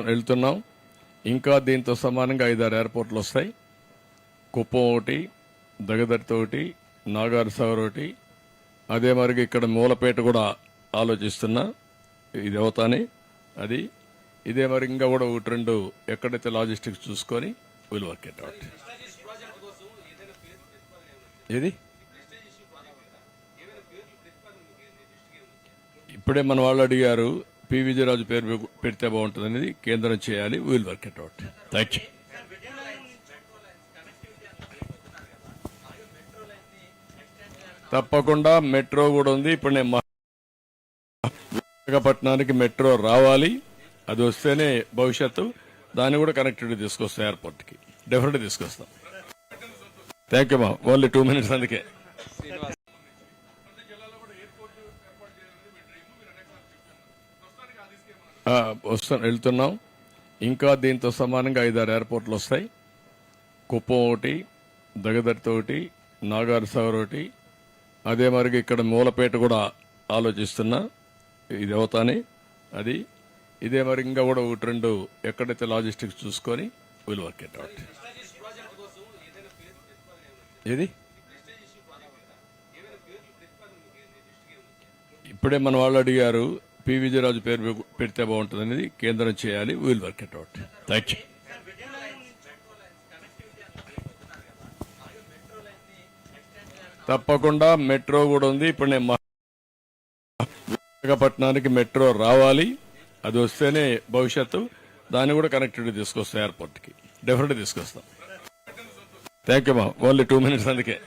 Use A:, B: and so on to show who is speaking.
A: వెళ్తున్నాం. ఇంకా దీంతో సమానంగా 5-6 ఎయిర్పోర్ట్లు వస్తాయి. కుప్పం ఒకటి, దగదర్తి ఒకటి, నాగార్ సాగర్ ఒకటి, అదే మరిగా ఇక్కడ మూలపేట కూడా ఆలోచిస్తున్నా. ఇది అవుతానే అది ఇదే మరి ఇంకా కూడా 1-2 ఎక్కడైతే లాజిస్టిక్స్ చూసుకొని విల్ వర్క్ ఇట్ అవుట్. ఇది ఇప్పుడే మన వాళ్ళు అడిగారు, పి విజయరాజు పేరు పెడితే బాగుంటుంది అనేది కేంద్రం చేయాలి. Will work it out. Thank you. తప్పకుండా మెట్రో కూడా ఉంది. ఇప్పుడు నేను విశాఖపట్నానికి మెట్రో రావాలి. అది వస్తేనే భవిష్యత్తు. దాన్ని కూడా కనెక్టివిటీ తీసుకొస్తాం. ఎయిర్పోర్ట్కి డెఫినెట్గా తీసుకొస్తాం. థ్యాంక్ యూ మా. ఓన్లీ 2 minutes అందుకే. వెళ్తున్నాం. ఇంకా దీంతో సమానంగా 5-6 ఎయిర్పోర్ట్లు వస్తాయి. కుప్పం ఒకటి, దగదర్తి ఒకటి, నాగార్ సాగర్ ఒకటి, అదే మరిగా ఇక్కడ మూలపేట కూడా ఆలోచిస్తున్నా. ఇది అవుతానే అది ఇదే మరి ఇంకా కూడా 1-2 ఎక్కడైతే లాజిస్టిక్స్ చూసుకొని విల్ వర్క్ ఇట్ అవుట్. ఇది ఇప్పుడే మన వాళ్ళు అడిగారు, పి విజయరాజు పేరు పెడితే బాగుంటుంది అనేది కేంద్రం చేయాలి. Will work it out. Thank you. తప్పకుండా మెట్రో కూడా ఉంది. ఇప్పుడు నేను విశాఖపట్నానికి మెట్రో రావాలి. అది వస్తేనే భవిష్యత్తు. దాన్ని కూడా కనెక్టివిటీ తీసుకొస్తాం. ఎయిర్పోర్ట్కి డెఫినెట్గా తీసుకొస్తాం. థ్యాంక్ యూ మా. ఓన్లీ 2 minutes అందుకే.